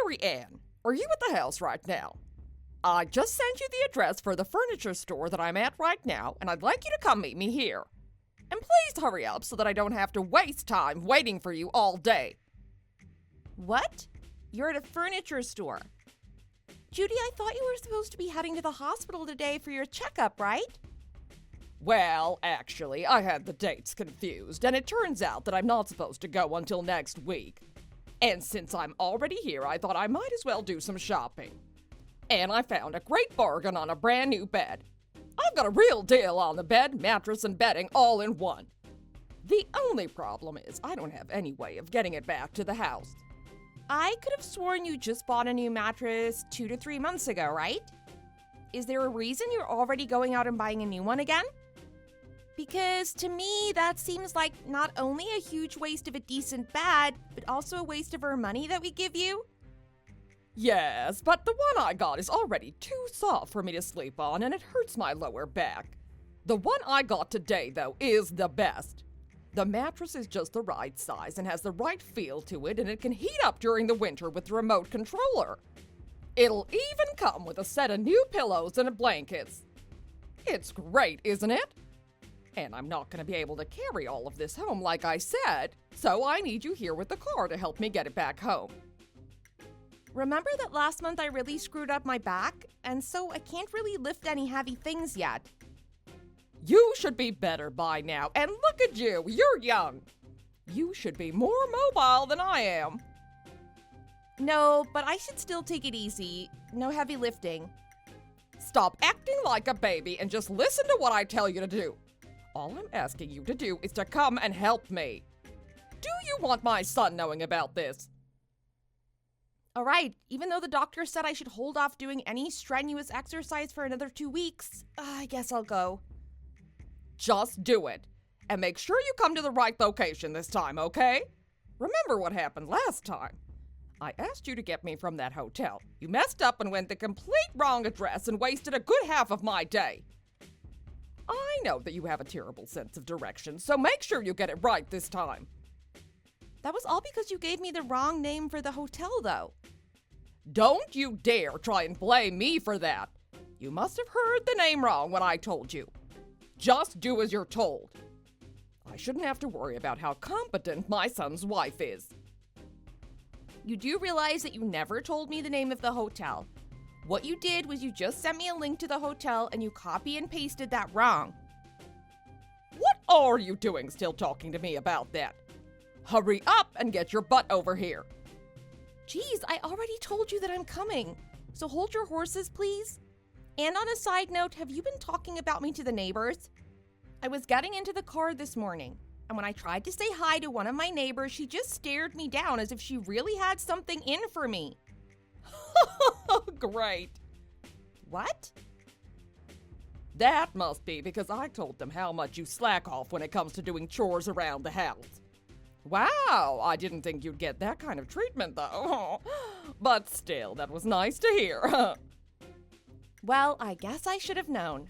Mary Ann, are you at the house right now? I just sent you the address for the furniture store that I'm at right now, and I'd like you to come meet me here. And please hurry up so that I don't have to waste time waiting for you all day. What? You're at a furniture store. Judy, I thought you were supposed to be heading to the hospital today for your checkup, right? Well, actually, I had the dates confused, and it turns out that I'm not supposed to go until next week. And since I'm already here, I thought I might as well do some shopping. And I found a great bargain on a brand new bed. I've got a real deal on the bed, mattress, and bedding all in one. The only problem is I don't have any way of getting it back to the house. I could have sworn you just bought a new mattress 2 to 3 months ago, right? Is there a reason you're already going out and buying a new one again? Because to me, that seems like not only a huge waste of a decent bed, but also a waste of our money that we give you. Yes, but the one I got is already too soft for me to sleep on, and it hurts my lower back. The one I got today, though, is the best. The mattress is just the right size and has the right feel to it, and it can heat up during the winter with the remote controller. It'll even come with a set of new pillows and blankets. It's great, isn't it? And I'm not going to be able to carry all of this home like I said, so I need you here with the car to help me get it back home. Remember that last month I really screwed up my back, and so I can't really lift any heavy things yet. You should be better by now, and look at you, you're young. You should be more mobile than I am. No, but I should still take it easy. No heavy lifting. Stop acting like a baby and just listen to what I tell you to do. All I'm asking you to do is to come and help me. Do you want my son knowing about this? All right, even though the doctor said I should hold off doing any strenuous exercise for another 2 weeks, I guess I'll go. Just do it. And make sure you come to the right location this time, okay? Remember what happened last time. I asked you to get me from that hotel. You messed up and went the complete wrong address and wasted a good half of my day. I know that you have a terrible sense of direction, so make sure you get it right this time. That was all because you gave me the wrong name for the hotel, though. Don't you dare try and blame me for that. You must have heard the name wrong when I told you. Just do as you're told. I shouldn't have to worry about how competent my son's wife is. You do realize that you never told me the name of the hotel. What you did was you just sent me a link to the hotel and you copy and pasted that wrong. What are you doing still talking to me about that? Hurry up and get your butt over here. Geez, I already told you that I'm coming. So hold your horses, please. And on a side note, have you been talking about me to the neighbors? I was getting into the car this morning, and when I tried to say hi to one of my neighbors, she just stared me down as if she really had something in for me. Great. What? That must be because I told them how much you slack off when it comes to doing chores around the house. Wow, I didn't think you'd get that kind of treatment, though. But still, that was nice to hear. Well, I guess I should have known.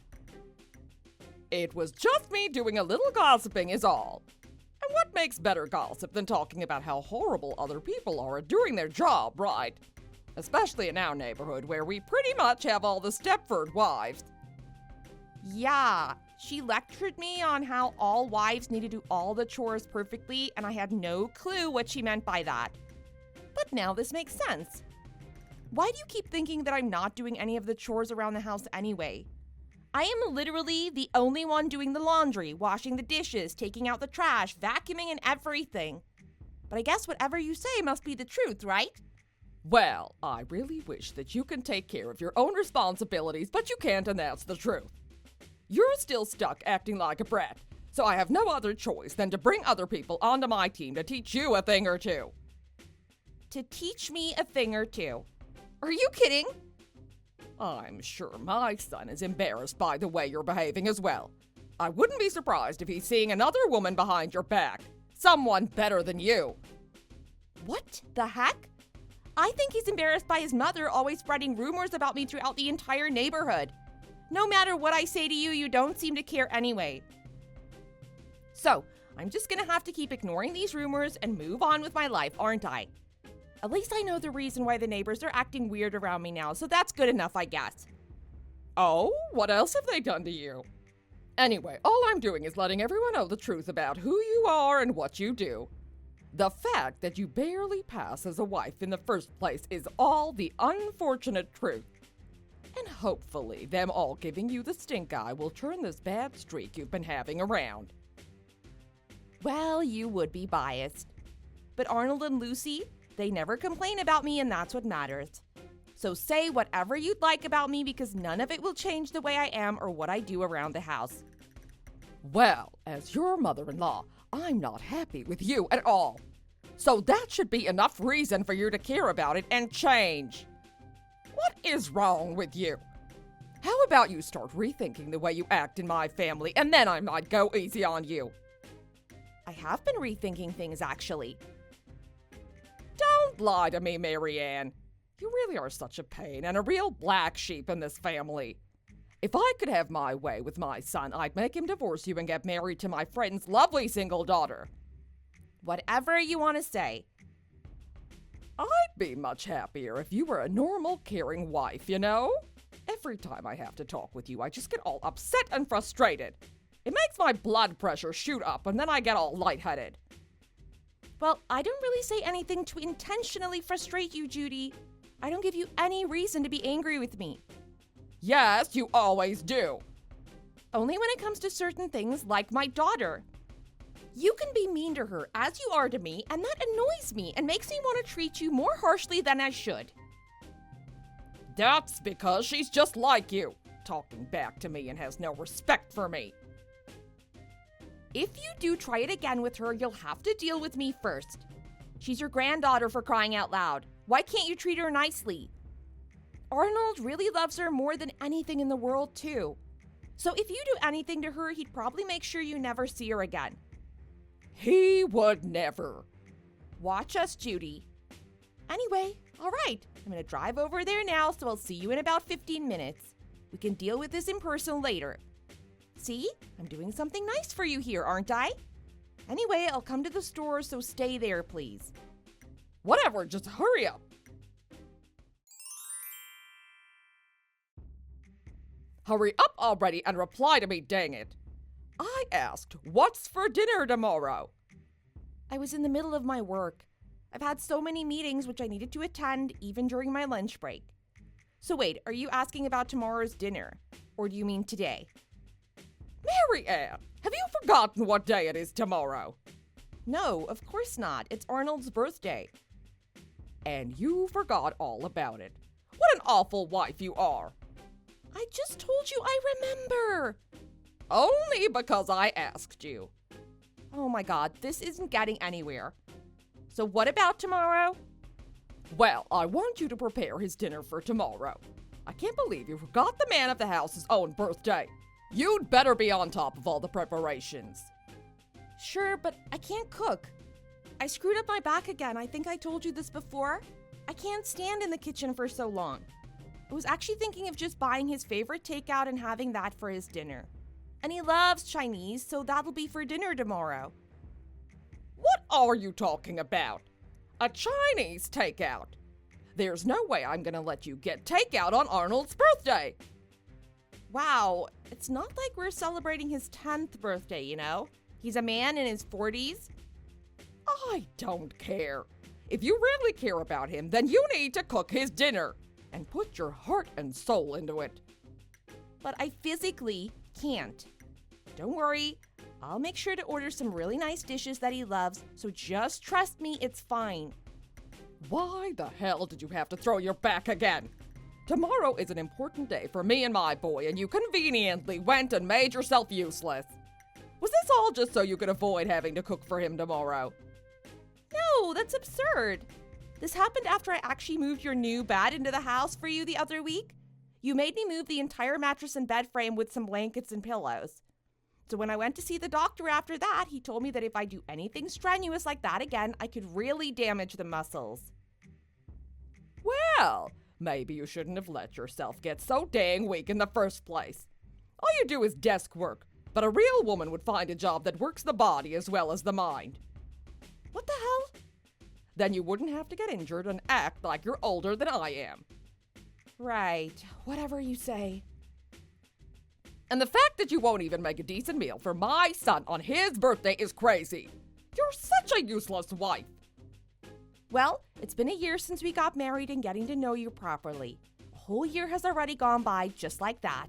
It was just me doing a little gossiping is all. And what makes better gossip than talking about how horrible other people are at doing their job, right? Especially in our neighborhood where we pretty much have all the Stepford wives. Yeah, she lectured me on how all wives need to do all the chores perfectly, and I had no clue what she meant by that. But now this makes sense. Why do you keep thinking that I'm not doing any of the chores around the house anyway? I am literally the only one doing the laundry, washing the dishes, taking out the trash, vacuuming, and everything. But I guess whatever you say must be the truth, right? Well, I really wish that you can take care of your own responsibilities, but you can't, and that's the truth. You're still stuck acting like a brat, so I have no other choice than to bring other people onto my team to teach you a thing or two. To teach me a thing or two? Are you kidding? I'm sure my son is embarrassed by the way you're behaving as well. I wouldn't be surprised if he's seeing another woman behind your back. Someone better than you. What the heck? I think he's embarrassed by his mother always spreading rumors about me throughout the entire neighborhood. No matter what I say to you, you don't seem to care anyway. So, I'm just gonna have to keep ignoring these rumors and move on with my life, aren't I? At least I know the reason why the neighbors are acting weird around me now, so that's good enough, I guess. Oh, what else have they done to you? Anyway, all I'm doing is letting everyone know the truth about who you are and what you do. The fact that you barely pass as a wife in the first place is all the unfortunate truth. And hopefully, them all giving you the stink eye will turn this bad streak you've been having around. Well, you would be biased. But Arnold and Lucy, they never complain about me, and that's what matters. So say whatever you'd like about me, because none of it will change the way I am or what I do around the house. Well, as your mother-in-law, I'm not happy with you at all. So that should be enough reason for you to care about it and change. What is wrong with you? How about you start rethinking the way you act in my family, and then I might go easy on you. I have been rethinking things, actually. Don't lie to me, Marianne. You really are such a pain and a real black sheep in this family. If I could have my way with my son, I'd make him divorce you and get married to my friend's lovely single daughter. Whatever you want to say. I'd be much happier if you were a normal, caring wife, you know? Every time I have to talk with you, I just get all upset and frustrated. It makes my blood pressure shoot up, and then I get all lightheaded. Well, I don't really say anything to intentionally frustrate you, Judy. I don't give you any reason to be angry with me. Yes, you always do. Only when it comes to certain things like my daughter. You can be mean to her as you are to me, and that annoys me and makes me want to treat you more harshly than I should. That's because she's just like you, talking back to me and has no respect for me. If you do try it again with her, you'll have to deal with me first. She's your granddaughter, for crying out loud. Why can't you treat her nicely? Arnold really loves her more than anything in the world, too. So if you do anything to her, he'd probably make sure you never see her again. He would never. Watch us, Judy. Anyway, all right. I'm going to drive over there now, so I'll see you in about 15 minutes. We can deal with this in person later. See? I'm doing something nice for you here, aren't I? Anyway, I'll come to the store, so stay there, please. Whatever, just hurry up. Hurry up already and reply to me, dang it. I asked, what's for dinner tomorrow? I was in the middle of my work. I've had so many meetings which I needed to attend, even during my lunch break. So wait, are you asking about tomorrow's dinner? Or do you mean today? Marianne, have you forgotten what day it is tomorrow? No, of course not. It's Arnold's birthday. And you forgot all about it. What an awful wife you are. I just told you I remember. Only because I asked you. Oh my God, this isn't getting anywhere. So what about tomorrow? Well, I want you to prepare his dinner for tomorrow. I can't believe you forgot the man of the house's own birthday. You'd better be on top of all the preparations. Sure, but I can't cook. I screwed up my back again. I think I told you this before. I can't stand in the kitchen for so long. I was actually thinking of just buying his favorite takeout and having that for his dinner. And he loves Chinese, so that'll be for dinner tomorrow. What are you talking about? A Chinese takeout? There's no way I'm gonna let you get takeout on Arnold's birthday. Wow, it's not like we're celebrating his 10th birthday, you know? He's a man in his 40s. I don't care. If you really care about him, then you need to cook his dinner and put your heart and soul into it. But I physically can't. Don't worry, I'll make sure to order some really nice dishes that he loves, so just trust me, it's fine. Why the hell did you have to throw your back again? Tomorrow is an important day for me and my boy, and you conveniently went and made yourself useless. Was this all just so you could avoid having to cook for him tomorrow? No, that's absurd. This happened after I actually moved your new bed into the house for you the other week. You made me move the entire mattress and bed frame with some blankets and pillows. So when I went to see the doctor after that, he told me that if I do anything strenuous like that again, I could really damage the muscles. Well, maybe you shouldn't have let yourself get so dang weak in the first place. All you do is desk work, but a real woman would find a job that works the body as well as the mind. What the hell? Then you wouldn't have to get injured and act like you're older than I am. Right, whatever you say. And the fact that you won't even make a decent meal for my son on his birthday is crazy. You're such a useless wife. Well, it's been a year since we got married and getting to know you properly. A whole year has already gone by just like that.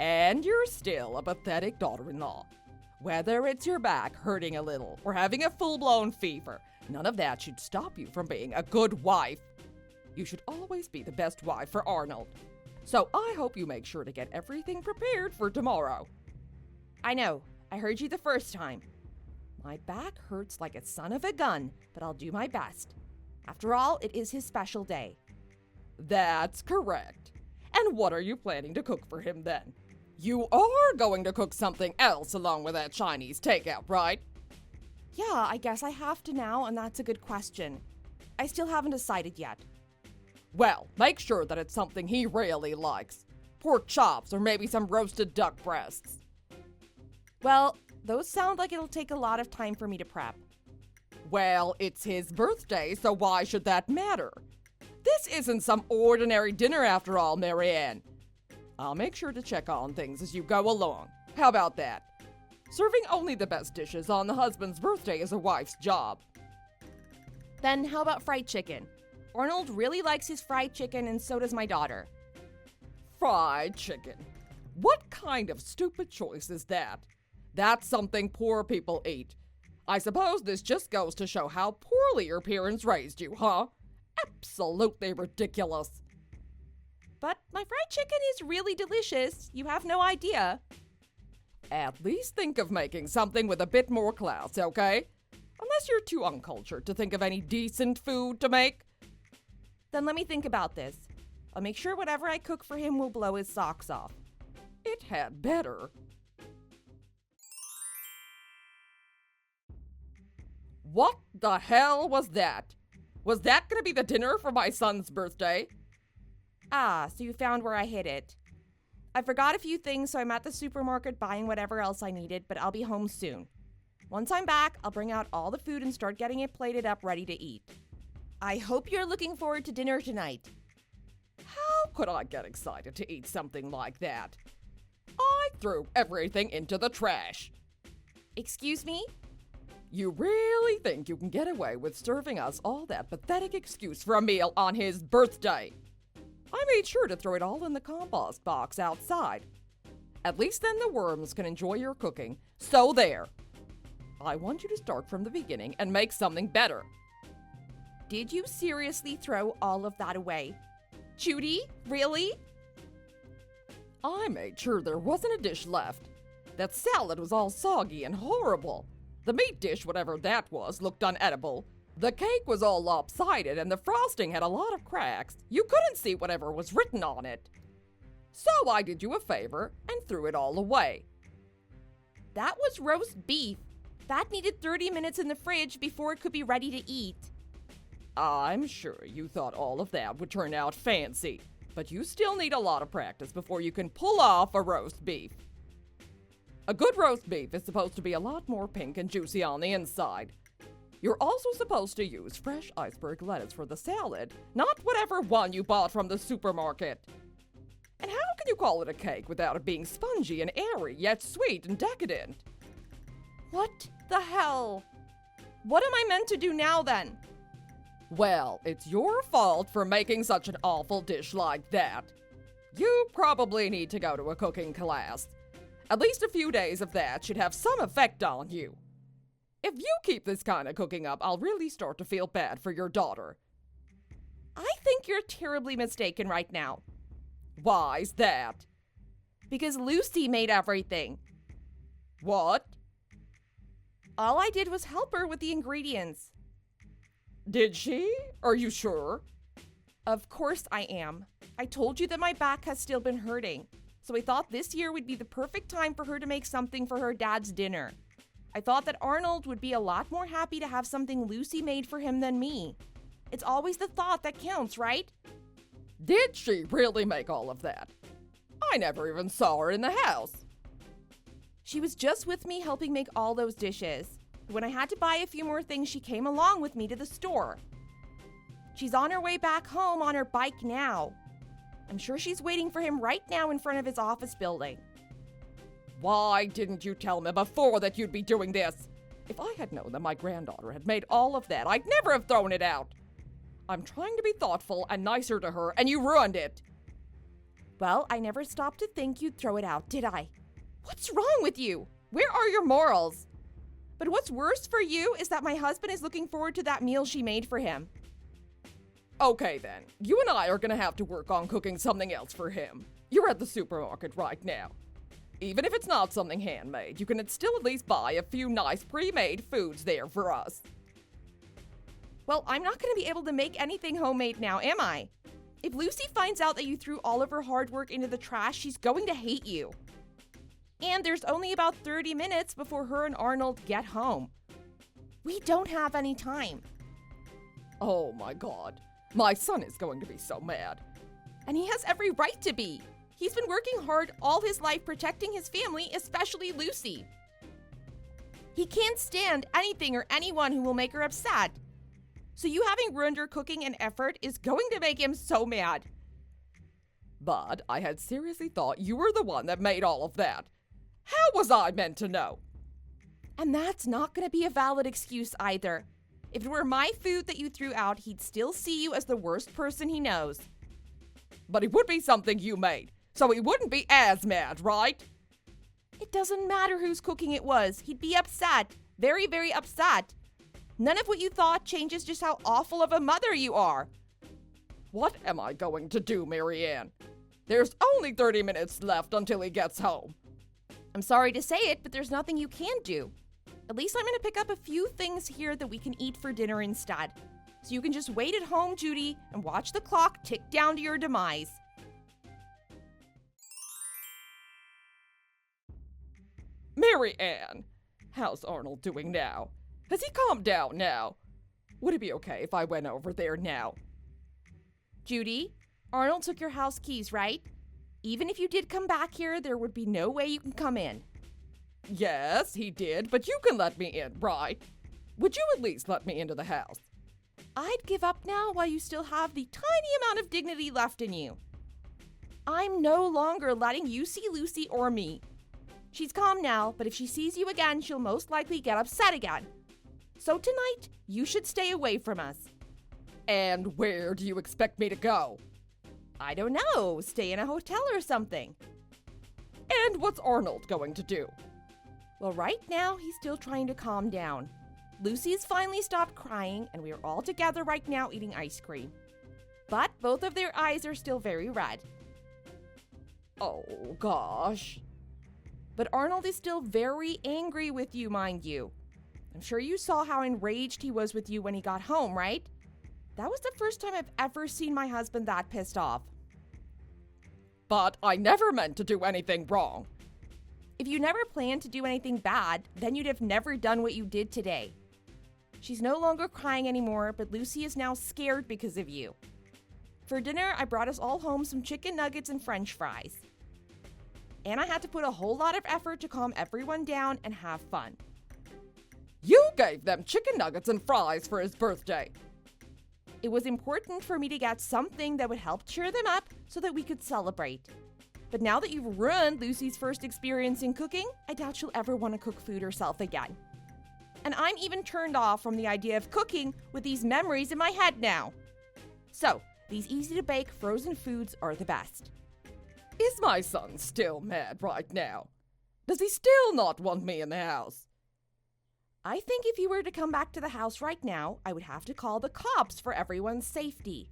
And you're still a pathetic daughter-in-law. Whether it's your back hurting a little or having a full-blown fever, none of that should stop you from being a good wife. You should always be the best wife for Arnold. So I hope you make sure to get everything prepared for tomorrow. I know, I heard you the first time. My back hurts like a son of a gun, but I'll do my best. After all, it is his special day. That's correct. And what are you planning to cook for him then? You are going to cook something else along with that Chinese takeout, right? Yeah, I guess I have to now, and that's a good question. I still haven't decided yet. Well, make sure that it's something he really likes. Pork chops or maybe some roasted duck breasts. Well, those sound like it'll take a lot of time for me to prep. Well, it's his birthday, so why should that matter? This isn't some ordinary dinner after all, Marianne. I'll make sure to check on things as you go along. How about that? Serving only the best dishes on the husband's birthday is a wife's job. Then how about fried chicken? Arnold really likes his fried chicken, and so does my daughter. Fried chicken. What kind of stupid choice is that? That's something poor people eat. I suppose this just goes to show how poorly your parents raised you, huh? Absolutely ridiculous. But my fried chicken is really delicious. You have no idea. At least think of making something with a bit more class, okay? Unless you're too uncultured to think of any decent food to make. Then let me think about this. I'll make sure whatever I cook for him will blow his socks off. It had better. What the hell was that? Was that gonna be the dinner for my son's birthday? Ah, so you found where I hid it. I forgot a few things, so I'm at the supermarket buying whatever else I needed, but I'll be home soon. Once I'm back, I'll bring out all the food and start getting it plated up ready to eat. I hope you're looking forward to dinner tonight. How could I get excited to eat something like that? I threw everything into the trash. Excuse me? You really think you can get away with serving us all that pathetic excuse for a meal on his birthday? I made sure to throw it all in the compost box outside. At least then the worms can enjoy your cooking. So there. I want you to start from the beginning and make something better. Did you seriously throw all of that away? Judy, really? I made sure there wasn't a dish left. That salad was all soggy and horrible. The meat dish, whatever that was, looked unedible. The cake was all lopsided and the frosting had a lot of cracks. You couldn't see whatever was written on it. So I did you a favor and threw it all away. That was roast beef. That needed 30 minutes in the fridge before it could be ready to eat. I'm sure you thought all of that would turn out fancy, but you still need a lot of practice before you can pull off a roast beef. A good roast beef is supposed to be a lot more pink and juicy on the inside. You're also supposed to use fresh iceberg lettuce for the salad, not whatever one you bought from the supermarket. And how can you call it a cake without it being spongy and airy, yet sweet and decadent? What the hell? What am I meant to do now then? Well, it's your fault for making such an awful dish like that. You probably need to go to a cooking class. At least a few days of that should have some effect on you. If you keep this kind of cooking up, I'll really start to feel bad for your daughter. I think you're terribly mistaken right now. Why's that? Because Lucy made everything. What? All I did was help her with the ingredients. Did she? Are you sure? Of course I am. I told you that my back has still been hurting, so I thought this year would be the perfect time for her to make something for her dad's dinner. I thought that Arnold would be a lot more happy to have something Lucy made for him than me. It's always the thought that counts, right? Did she really make all of that? I never even saw her in the house. She was just with me helping make all those dishes. When I had to buy a few more things, she came along with me to the store. She's on her way back home on her bike now. I'm sure she's waiting for him right now in front of his office building. Why didn't you tell me before that you'd be doing this? If I had known that my granddaughter had made all of that, I'd never have thrown it out. I'm trying to be thoughtful and nicer to her, and you ruined it. Well, I never stopped to think you'd throw it out, did I? What's wrong with you? Where are your morals? But what's worse for you is that my husband is looking forward to that meal she made for him. Okay then, you and I are gonna have to work on cooking something else for him. You're at the supermarket right now. Even if it's not something handmade, you can still at least buy a few nice pre-made foods there for us. Well, I'm not going to be able to make anything homemade now, am I? If Lucy finds out that you threw all of her hard work into the trash, she's going to hate you. And there's only about 30 minutes before her and Arnold get home. We don't have any time. Oh my God, my son is going to be so mad. And he has every right to be. He's been working hard all his life protecting his family, especially Lucy. He can't stand anything or anyone who will make her upset. So you having ruined her cooking and effort is going to make him so mad. But I had seriously thought you were the one that made all of that. How was I meant to know? And that's not going to be a valid excuse either. If it were my food that you threw out, he'd still see you as the worst person he knows. But it would be something you made, so he wouldn't be as mad, right? It doesn't matter whose cooking it was. He'd be upset. Very, very upset. None of what you thought changes just how awful of a mother you are. What am I going to do, Marianne? There's only 30 minutes left until he gets home. I'm sorry to say it, but there's nothing you can do. At least I'm going to pick up a few things here that we can eat for dinner instead. So you can just wait at home, Judy, and watch the clock tick down to your demise. Marianne, how's Arnold doing now? Has he calmed down now? Would it be okay if I went over there now? Judy, Arnold took your house keys, right? Even if you did come back here, there would be no way you can come in. Yes, he did, but you can let me in, right? Would you at least let me into the house? I'd give up now while you still have the tiny amount of dignity left in you. I'm no longer letting you see Lucy or me. She's calm now, but if she sees you again, she'll most likely get upset again. So tonight, you should stay away from us. And where do you expect me to go? I don't know. Stay in a hotel or something. And what's Arnold going to do? Well, right now, he's still trying to calm down. Lucy's finally stopped crying, and we are all together right now eating ice cream. But both of their eyes are still very red. Oh, gosh. But Arnold is still very angry with you, mind you. I'm sure you saw how enraged he was with you when he got home, right? That was the first time I've ever seen my husband that pissed off. But I never meant to do anything wrong. If you never planned to do anything bad, then you'd have never done what you did today. She's no longer crying anymore, but Lucy is now scared because of you. For dinner, I brought us all home some chicken nuggets and French fries. And I had to put a whole lot of effort to calm everyone down and have fun. You gave them chicken nuggets and fries for his birthday. It was important for me to get something that would help cheer them up so that we could celebrate. But now that you've ruined Lucy's first experience in cooking, I doubt she'll ever want to cook food herself again. And I'm even turned off from the idea of cooking with these memories in my head now. So, these easy-to-bake frozen foods are the best. Is my son still mad right now? Does he still not want me in the house? I think if you were to come back to the house right now, I would have to call the cops for everyone's safety.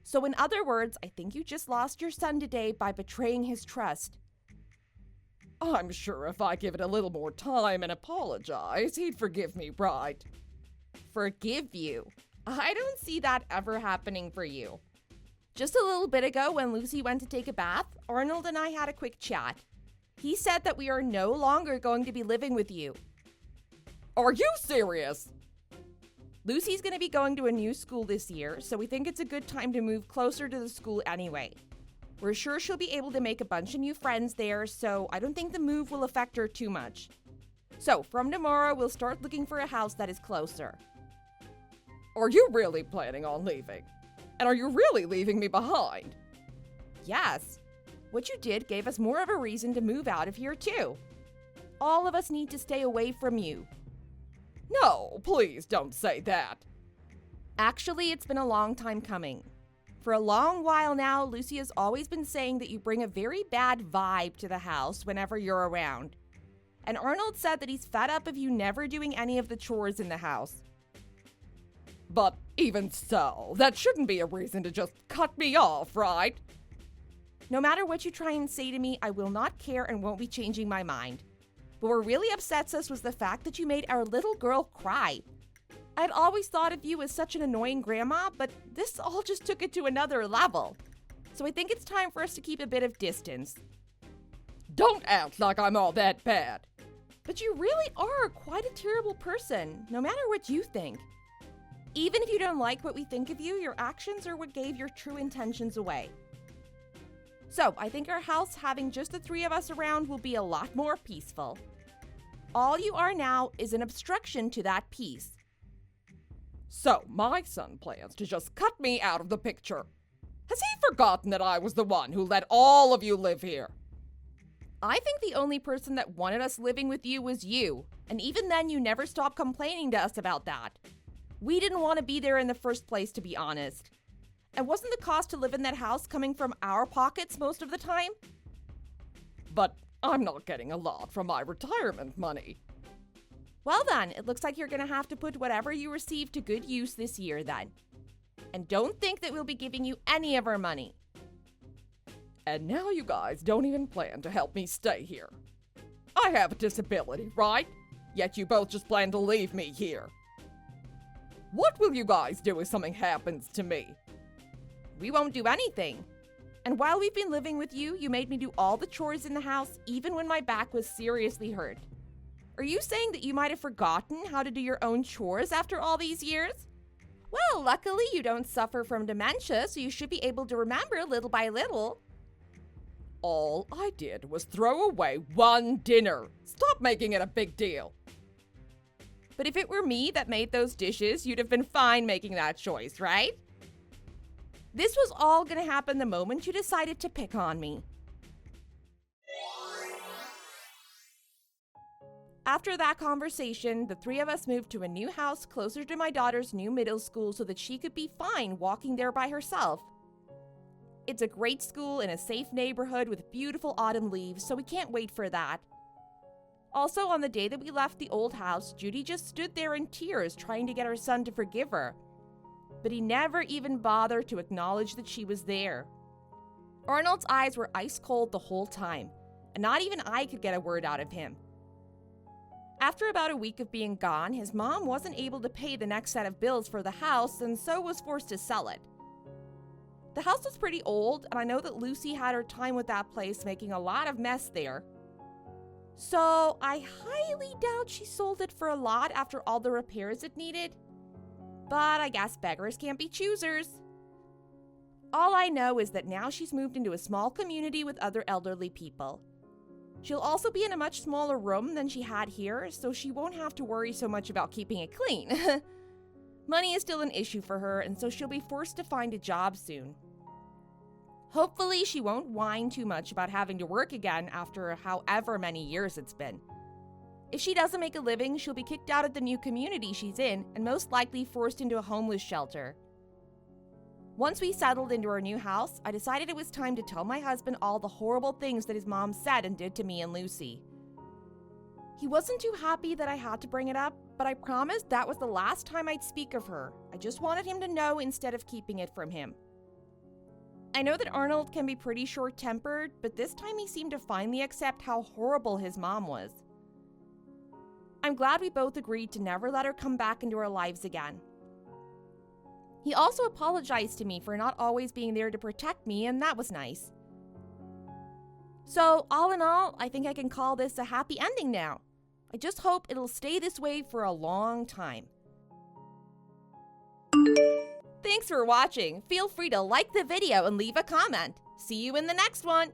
So in other words, I think you just lost your son today by betraying his trust. I'm sure if I give it a little more time and apologize, he'd forgive me, right? Forgive you? I don't see that ever happening for you. Just a little bit ago, when Lucy went to take a bath, Arnold and I had a quick chat. He said that we are no longer going to be living with you. Are you serious? Lucy's going to be going to a new school this year, so we think it's a good time to move closer to the school anyway. We're sure she'll be able to make a bunch of new friends there, so I don't think the move will affect her too much. So, from tomorrow, we'll start looking for a house that is closer. Are you really planning on leaving? And are you really leaving me behind? Yes. What you did gave us more of a reason to move out of here, too. All of us need to stay away from you. No, please don't say that. Actually, it's been a long time coming. For a long while now, Lucy has always been saying that you bring a very bad vibe to the house whenever you're around. And Arnold said that he's fed up of you never doing any of the chores in the house. But even so, that shouldn't be a reason to just cut me off, right? No matter what you try and say to me, I will not care and won't be changing my mind. But what really upsets us was the fact that you made our little girl cry. I'd always thought of you as such an annoying grandma, but this all just took it to another level. So I think it's time for us to keep a bit of distance. Don't act like I'm all that bad. But you really are quite a terrible person, no matter what you think. Even if you don't like what we think of you, your actions are what gave your true intentions away. So, I think our house having just the three of us around will be a lot more peaceful. All you are now is an obstruction to that peace. So, my son plans to just cut me out of the picture. Has he forgotten that I was the one who let all of you live here? I think the only person that wanted us living with you was you, and even then you never stopped complaining to us about that. We didn't want to be there in the first place, to be honest. And wasn't the cost to live in that house coming from our pockets most of the time? But I'm not getting a lot from my retirement money. Well then, it looks like you're going to have to put whatever you receive to good use this year then. And don't think that we'll be giving you any of our money. And now you guys don't even plan to help me stay here. I have a disability, right? Yet you both just plan to leave me here. What will you guys do if something happens to me? We won't do anything. And while we've been living with you, you made me do all the chores in the house, even when my back was seriously hurt. Are you saying that you might have forgotten how to do your own chores after all these years? Well, luckily you don't suffer from dementia, so you should be able to remember little by little. All I did was throw away one dinner. Stop making it a big deal. But if it were me that made those dishes, you'd have been fine making that choice, right? This was all going to happen the moment you decided to pick on me. After that conversation, the three of us moved to a new house closer to my daughter's new middle school so that she could be fine walking there by herself. It's a great school in a safe neighborhood with beautiful autumn leaves, so we can't wait for that. Also, on the day that we left the old house, Judy just stood there in tears trying to get her son to forgive her. But he never even bothered to acknowledge that she was there. Arnold's eyes were ice cold the whole time, and not even I could get a word out of him. After about a week of being gone, his mom wasn't able to pay the next set of bills for the house and so was forced to sell it. The house was pretty old, and I know that Lucy had her time with that place, making a lot of mess there. So I highly doubt she sold it for a lot after all the repairs it needed. But I guess beggars can't be choosers. All I know is that now she's moved into a small community with other elderly people. She'll also be in a much smaller room than she had here, so she won't have to worry so much about keeping it clean. Money is still an issue for her, and so she'll be forced to find a job soon. Hopefully, she won't whine too much about having to work again after however many years it's been. If she doesn't make a living, she'll be kicked out of the new community she's in and most likely forced into a homeless shelter. Once we settled into our new house, I decided it was time to tell my husband all the horrible things that his mom said and did to me and Lucy. He wasn't too happy that I had to bring it up, but I promised that was the last time I'd speak of her. I just wanted him to know instead of keeping it from him. I know that Arnold can be pretty short-tempered, but this time he seemed to finally accept how horrible his mom was. I'm glad we both agreed to never let her come back into our lives again. He also apologized to me for not always being there to protect me, and that was nice. So, all in all, I think I can call this a happy ending now. I just hope it'll stay this way for a long time. Thanks for watching. Feel free to like the video and leave a comment. See you in the next one.